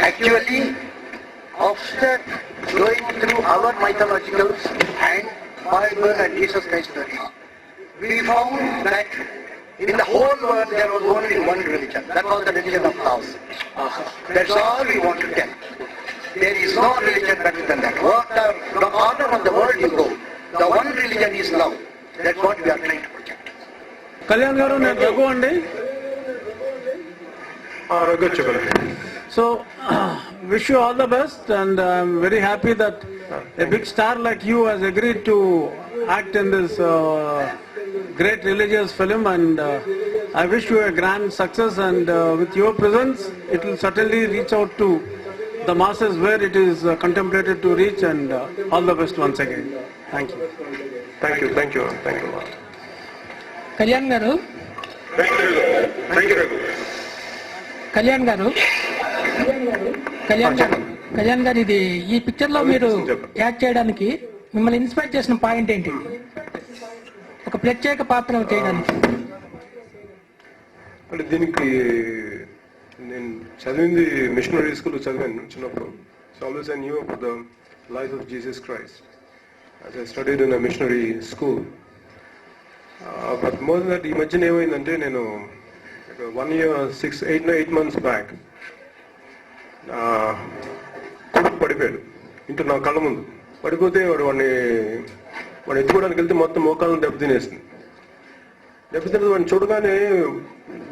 Actually, after going through our mythologicals and Bible and Jesus Christ story, we found that in the whole world there was only one religion. That was the religion of Taos. That's all we want to tell. There is no religion better than that. The corner of the world you go, the one religion is love. That's what we are trying to project. Kalyan garu, నేను రఘు అండి. రఘు చెప్పండి. So, wish you all the best, and I'm very happy that a big star like you has agreed to act in this great religious film, and I wish you a grand success, and with your presence it will certainly reach out to the masses where it is contemplated to reach, and all the best once again. Thank you. Thank you. Thank you. Thank you. Kalyan garu. Thank you. Thank you. Kalyan garu. Kalyan గారు, ఇది ఈ picture లో మీరు act చేయడానికి మిమ్మల్ని inspire చేసిన point ఏంటి? ఒక ప్రత్యేక పాత్ర చేయడానికి. అంటే దీనికి నేను చదివింది మిషనరీ స్కూల్ చదివాను చిన్నప్పుడు. So always I knew about the life of Jesus Christ as I studied in a missionary school. But more that ఈ మధ్యన ఏమైందంటే నేను 1 year 8 months బ్యాక్ కొడుకు పడిపోయాడు ఇంట్లో నా కళ్ళ ముందు. పడిపోతే వాడిని ఎత్తుకోవడానికి వెళ్తే మొత్తం మోకాలను దెబ్బతినేసింది. వాడిని చూడగానే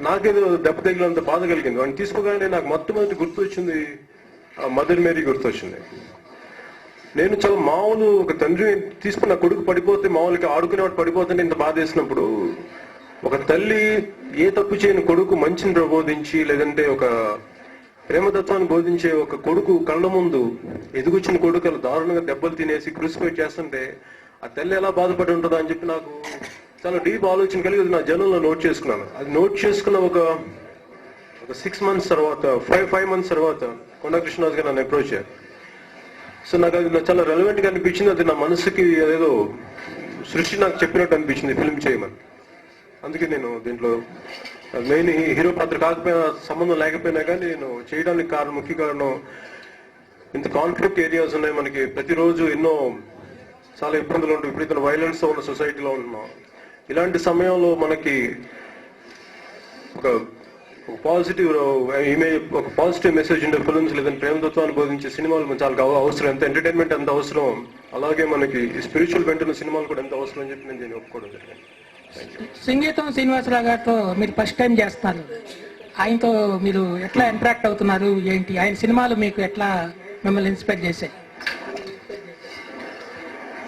నాకేదో దెబ్బ తగిలినంత బాధ కలిగింది. వాడిని తీసుకోగానే నాకు మొట్టమొదటి గుర్తు వచ్చింది మదర్ మేరీ గుర్తొచ్చింది. నేను చాలా మామూలు ఒక తండ్రి తీసుకున్న కొడుకు పడిపోతే మామూలుగా ఆడుకునేవాడు పడిపోతుంటే ఇంత బాధ వేసినప్పుడు, ఒక తల్లి ఏ తప్పు చేయని కొడుకు మంచిని ప్రబోధించి లేదంటే ఒక ప్రేమతత్వాన్ని బోధించే ఒక కొడుకు కళ్ళ ముందు ఎదుగుచ్చిన కొడుకు దారుణంగా దెబ్బలు తినేసి క్రూసిఫై చేస్తుంటే ఆ తల్లి ఎలా బాధపడి ఉంటుందో అని చెప్పి నాకు చాలా డీప్ ఆలోచన కలిగి అది నా జర్నల్లో నోట్ చేసుకున్నాను. అది నోట్ చేసుకున్న ఒక 6 months తర్వాత 5 months తర్వాత కొండా కృష్ణరాజు గారు నన్ను అప్రోచ్ అయ్యారు. సో నాకు అది చాలా రెలవెంట్గా అనిపించింది. అది నా మనసుకి ఏదో సృష్టి నాకు చెప్పినట్టు అనిపించింది ఫిల్మ్ చేయమని. అందుకే నేను దీంట్లో మెయిన్ హీరో పాత్ర కాకపోయినా సంబంధం లేకపోయినా కానీ నేను చేయడానికి ముఖ్య కారణం ఇంత కాన్ఫ్లిక్ట్ ఏరియాస్ ఉన్నాయి మనకి. ప్రతిరోజు ఎన్నో చాలా ఇబ్బందులు ఉంటాయి, విపరీత వైలెన్స్ ఉన్న సొసైటీలో ఉంటున్నాం. ఇలాంటి సమయంలో మనకి ఒక పాజిటివ్ ఇమేజ్, ఒక పాజిటివ్ మెసేజ్ ఉండే ఫిల్మ్స్ లేదంటే ప్రేమతత్వాన్ని బోధించే సినిమాలు చాలా అవసరం. ఎంత ఎంటర్టైన్మెంట్ ఎంత అవసరం, అలాగే మనకి స్పిరిచువల్ వెంటనే సినిమాలు కూడా ఎంత అవసరం అని చెప్పి నేను దీన్ని ఒప్పుకోవడం జరిగింది. సంగీతం శ్రీనివాసరావు గారితో మీరు ఫస్ట్ టైం చేస్తున్నారు. ఆయనతో మీరు ఎట్లా ఇంటరాక్ట్ అవుతున్నారు ఏంటి? ఆయన సినిమాలు మీకు ఎట్లా మిమ్మల్ని ఇన్స్పైర్ చేశాయి?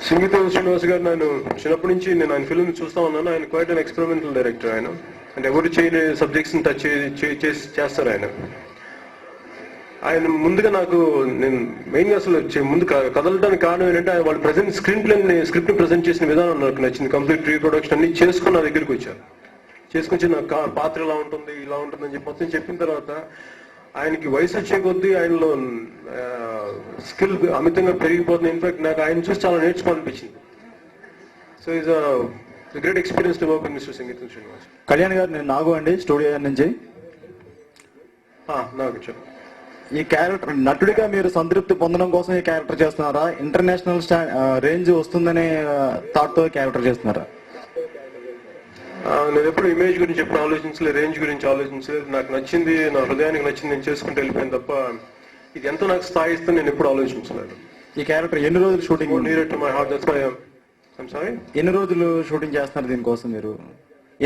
సంగీతం శ్రీనివాస్ గారు నేను చిన్నప్పటి నుంచి నేను ఆయన ఫిల్మ్ చూస్తా ఉన్నాను. ఆయన క్వైట్ అన్ ఎక్స్పెరిమెంటల్ డైరెక్టర్. ఆయన అంటే ఎవరు చేయని సబ్జెక్ట్స్ ని టచ్ చేస్తారు ఆయన ముందుగా నేను మెయిన్గా అసలు ముందు కదలడానికి కారణం ఏంటంటే వాళ్ళు ప్రజెంట్ స్క్రిప్ట్ ప్రజెంట్ చేసిన విధానం నాకు నచ్చింది. కంప్లీట్ రీప్రొడక్షన్ అన్ని చేసుకుని నా దగ్గరికి వచ్చారు. చేసుకొచ్చి నాకు పాత్ర ఇలా ఉంటుంది ఇలా ఉంటుంది అని చెప్పి మొత్తం చెప్పిన తర్వాత ఆయనకి వయసు వచ్చే కొద్దీ ఆయనలో స్కిల్ అమితంగా పెరిగిపోతుంది. ఇన్ఫాక్ట్ నాకు ఆయన చూసి చాలా నేర్చుకోవాలనిపించింది. So is great experience to work with mister Sangeetham Srinivas. Kalyan గారు, నేను నాగు అండి, స్టూడియో నుంచి. నాకు చెప్పు. ఈ క్యారెక్టర్ నటుడిగా మీరు సంతృప్తి పొందడం కోసం ఈ క్యారెక్టర్ చేస్తున్నారా? ఇంటర్నేషనల్ రేంజ్ వస్తుందనే థాట్ తో క్యారెక్టర్ చేస్తున్నారా? నేను ఎప్పుడు ఇమేజ్ గురించి ఎప్పుడు ఆలోచించలేదు, రేంజ్ గురించి ఆలోచించలేదు. నాకు నచ్చింది, నా హృదయానికి నచ్చింది నేను చేసుకుంటూ వెళ్ళిపోయింది తప్ప ఇది ఎంతో నాకు స్థాయి ఇస్తే నేను ఎప్పుడు ఆలోచించలేదు. ఈ క్యారెక్టర్ ఎన్ని రోజులు shooting? Near to my heart, that's why I'm sorry. ఎన్ని రోజులు షూటింగ్ చేస్తున్నారు దీనికోసం? మీరు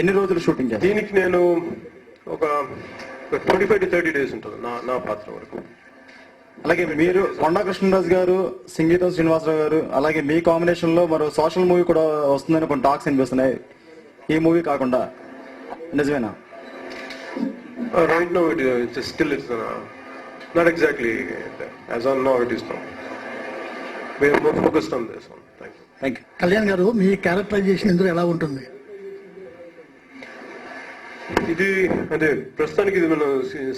ఎన్ని రోజులు షూటింగ్ చేస్తారు దీనికి? నేను ఒక 25 to 30 days ఉంటుంది నా పాత్ర వరకు. అలాగే మీరు కొండా కృష్ణరాజు గారు, సంగీతం శ్రీనివాసరావు గారు, అలాగే మీ కాంబినేషన్ లో మరో సోషల్ మూవీ కూడా వస్తుందని కొన్ని టాక్స్ అనిపిస్తున్నాయి. ఈ మూవీ కాకుండా నిజమేనా? Right now it's still not exactly as on now it is now. We are more focused on this one. Thank you. Kalyan గారు, మీ క్యారెక్టరైజేషన్ ఇందులో ఎలా ఉంటుంది? ఇది అంటే ప్రస్తుతానికి ఇది మనం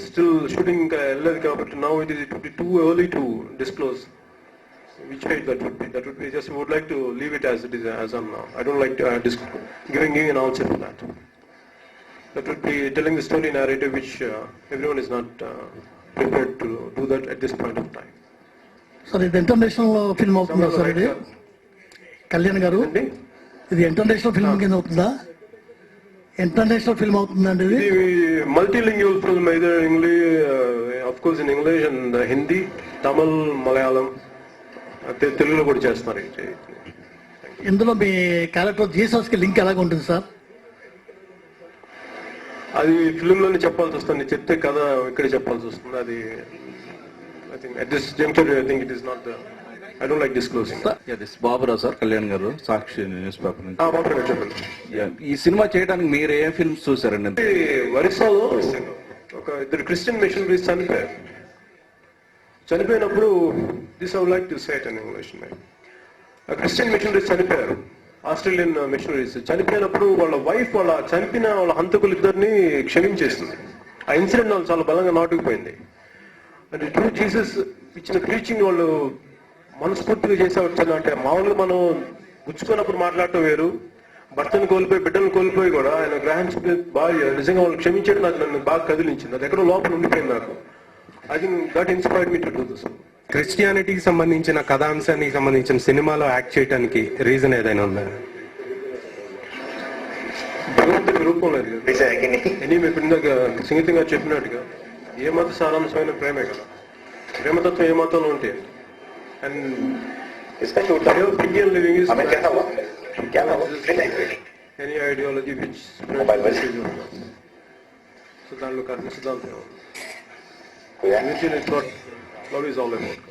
స్టిల్ షూటింగ్ ఇంకా వెళ్ళలేదు కాబట్టి now it would be too early to disclose which height that would be. Just would like to leave it as it is as on now. I don't like to giving an answer to that. That would be telling the story narrative which everyone is not prepared to do that at this point of time. Sir ఇది international film అవుతుందా sir ఇది కళ్యాణ్ గారు? ఇది international film కింద అవుతుందా? International film అవుతుందండి ఇది? Multilingual film, either English, of course in English and Hindi, Tamil, Malayalam, తెలుగులో కూడా చేస్తున్నారు. ఇందులో మీ క్యారెక్టర్ జీసస్ కి లింక్ ఎలాగ ఉంటుంది సార్? అది ఫిల్మ్ లోనే చెప్పాల్సి వస్తుంది, చెప్తే కథ ఇక్కడ చెప్పాల్సి వస్తుంది. అది I think at this juncture I think it is not I don't like disclosing. Baburao sir, Kalyan గారు, సాక్షి న్యూస్ పేపర్ నుంచి. చెప్పండి. ఈ సినిమా చేయడానికి మీరు ఏం ఫిల్మ్స్ చూసారండి? ఒరిస్సాలో ఒక ఇద్దరు క్రిస్టియన్ మిషనరీస్ చనిపోయారు. చనిపోయినప్పుడు this I would like to say it in English. Christian missionaries చనిపోయారు, ఆస్ట్రేలియన్ మిషనరీస్ చనిపోయినప్పుడు వాళ్ళ వైఫ్ వాళ్ళ చనిపోయిన వాళ్ళ హంతకులు ఇద్దరిని క్షమించేస్తుంది. ఆ ఇన్సిడెంట్ వాళ్ళు చాలా బలంగా నాటుకుపోయింది. అంటే ట్రూ జీసస్ ఇచ్చిన ప్రీచింగ్ వాళ్ళు మనస్ఫూర్తిగా చేసేవచ్చు. అంటే మామూలుగా మనం గుచ్చుకున్నప్పుడు మాట్లాడటం వేరు, భర్తను కోల్పోయి బిడ్డను కోల్పోయి కూడా ఆయన గ్రహించి బాగా నిజంగా వాళ్ళు క్షమించడం నాకు నన్ను బాగా కదిలించింది. అది ఎక్కడో లోపల ఉండిపోయింది నాకు. I think that inspired me to do this. క్రిస్టియానిటీకి సంబంధించిన కథాంశానికి సంబంధించిన సినిమాలో యాక్ట్ చేయడానికి రీజన్ ఏదైనా ఉందా? భగవంతుడి రూపం లేదు కదా. ఇప్పుడు ఇందాక సంగీతంగా చెప్పినట్టుగా ఏ మత సారాంశమైన ప్రేమే కదా. ప్రేమతత్వం ఏ మతంలో ఉంటే and Indian living is any ideology which so దాంట్లో కర్మ సిద్ధాంతం లవ్ ఈజ్ ఆల్ అబౌట్.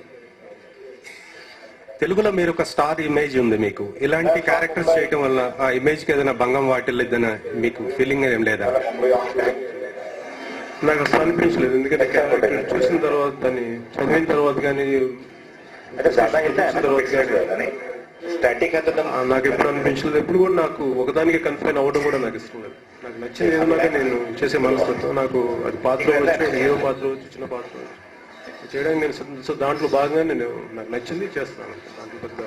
తెలుగులో మీరు ఒక స్టార్ ఇమేజ్ ఉంది మీకు. ఇలాంటి క్యారెక్టర్స్ చేయడం వల్ల ఆ ఇమేజ్ కి ఏదైనా భంగం వాటిల్లేదన్న మీకు ఫీలింగ్ ఏం లేదా? నాకు అసలు అనిపించలేదు. ఎందుకంటే క్యారెక్టర్ చూసిన తర్వాత దాన్ని చదివిన తర్వాత కానీ నాకు ఎప్పుడు అనిపించలేదు. ఎప్పుడు కూడా నాకు ఒకదానికి కన్ఫైన్ అవ్వడం కూడా నాకు ఇష్టం లేదు. నాకు నచ్చింది ఏదన్నాక నేను చేసే మనస్తత్వం. నాకు అది పాత్ర వచ్చు, హీరో పాత్ర వచ్చు, చిన్న పాత్ర వచ్చు చేయడానికి నేను దాంట్లో భాగంగా నేను నాకు నచ్చింది చేస్తాను. దాంట్లో పెద్ద